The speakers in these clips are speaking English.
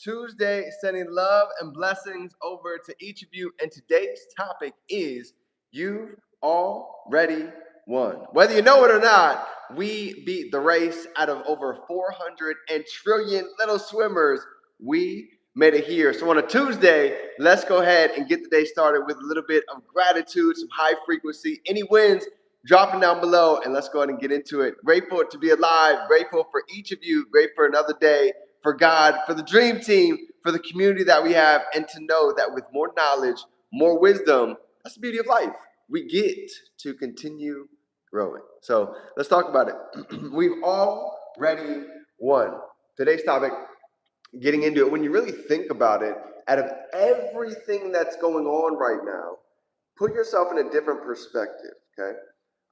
Tuesday, sending love and blessings over to each of you. And today's topic is You've Already Won. Whether you know it or not, we beat the race. Out of over 400 and trillion little swimmers. We made it here. So on a Tuesday, let's go ahead and get the day started with a little bit of gratitude, some high frequency. Any wins, drop them down below, and let's go ahead and get into it. Grateful to be alive, grateful for each of you, grateful for another day, for God, for the dream team, for the community that we have, and to know that with more knowledge, more wisdom, that's the beauty of life. We get to continue growing. So let's talk about it. We've already won. Today's topic, getting into it, when you really think about it, out of everything that's going on right now, put yourself in a different perspective, okay?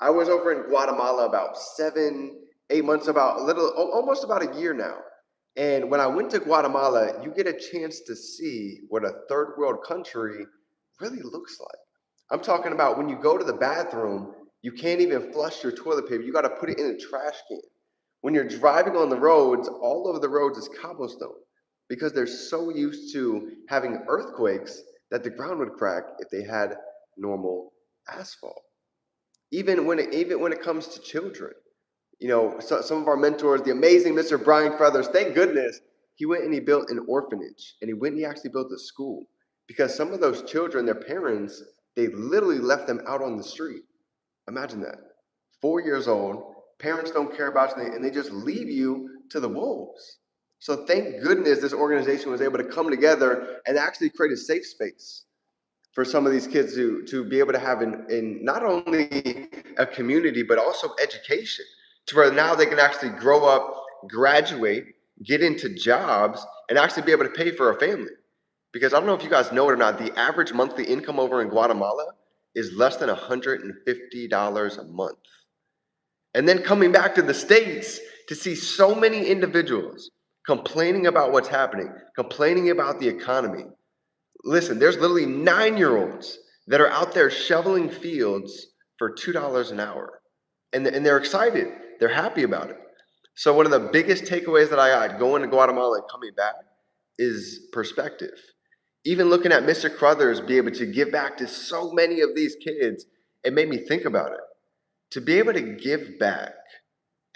I was over in Guatemala about 7, 8 months, almost about a year now. And when I went to Guatemala, you get a chance to see what a third world country really looks like. I'm talking about when you go to the bathroom, you can't even flush your toilet paper. You got to put it in a trash can. When you're driving on the roads, all over the roads is cobblestone because they're so used to having earthquakes that the ground would crack if they had normal asphalt. Even when it comes to children, some of our mentors, the amazing Mr. Brian Feathers, thank goodness he went and he built an orphanage, and he actually built a school, because some of those children, their parents, they literally left them out on the street. Imagine that. 4 years old, parents don't care about you, and they just leave you to the wolves. So thank goodness this organization was able to come together and actually create a safe space for some of these kids to be able to have in not only a community, but also education, to where now they can actually grow up, graduate, get into jobs, and actually be able to pay for a family. Because I don't know if you guys know it or not, the average monthly income over in Guatemala is less than $150 a month. And then coming back to the States to see so many individuals complaining about what's happening, complaining about the economy. Listen, there's literally 9-year-olds that are out there shoveling fields for $2 an hour. And they're excited. They're happy about it. So one of the biggest takeaways that I got going to Guatemala and coming back is perspective. Even looking at Mr. Crothers be able to give back to so many of these kids, it made me think about it. To be able to give back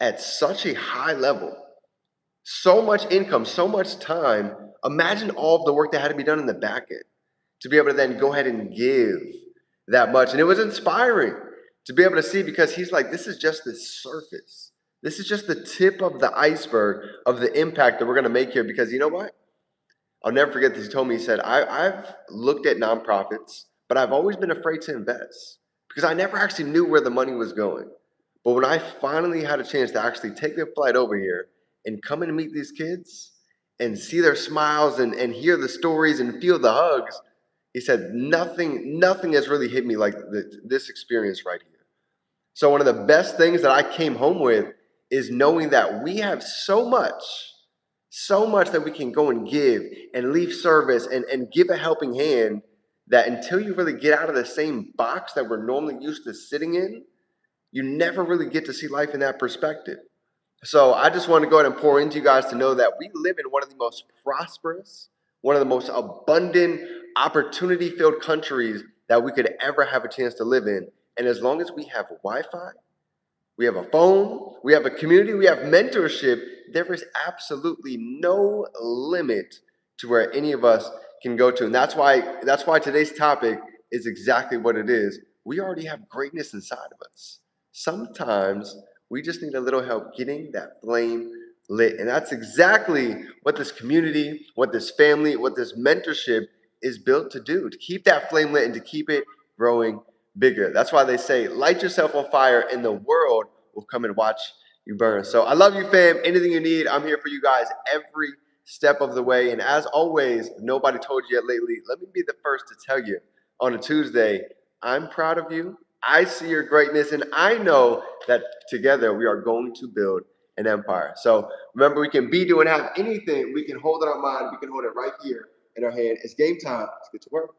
at such a high level, so much income, so much time. Imagine all of the work that had to be done in the back end to be able to then go ahead and give that much. And it was inspiring to be able to see, because he's like, this is just the surface. This is just the tip of the iceberg of the impact that we're going to make here. Because you know what? I'll never forget this. He told me, he said, I've looked at nonprofits, but I've always been afraid to invest because I never actually knew where the money was going. But when I finally had a chance to actually take the flight over here and come in and meet these kids and see their smiles and hear the stories and feel the hugs, he said, nothing has really hit me like this experience right here. So one of the best things that I came home with is knowing that we have so much that we can go and give and leave service and give a helping hand, that until you really get out of the same box that we're normally used to sitting in, you never really get to see life in that perspective. So I just want to go ahead and pour into you guys to know that we live in one of the most prosperous, one of the most abundant, opportunity-filled countries that we could ever have a chance to live in. And as long as we have Wi-Fi, we have a phone, we have a community, we have mentorship, there is absolutely no limit to where any of us can go to. And that's why today's topic is exactly what it is. We already have greatness inside of us. Sometimes we just need a little help getting that flame lit. And that's exactly what this community, what this family, what this mentorship is built to do, to keep that flame lit and to keep it growing bigger. That's why they say, light yourself on fire and the world will come and watch you burn. So I love you, fam. Anything you need, I'm here for you guys every step of the way. And as always, if nobody told you yet lately, let me be the first to tell you on a Tuesday, I'm proud of you. I see your greatness, and I know that together we are going to build an empire. So remember, we can be, do, and have anything we can hold in our mind. We can hold it right here in our hand. It's game time. Let's get to work.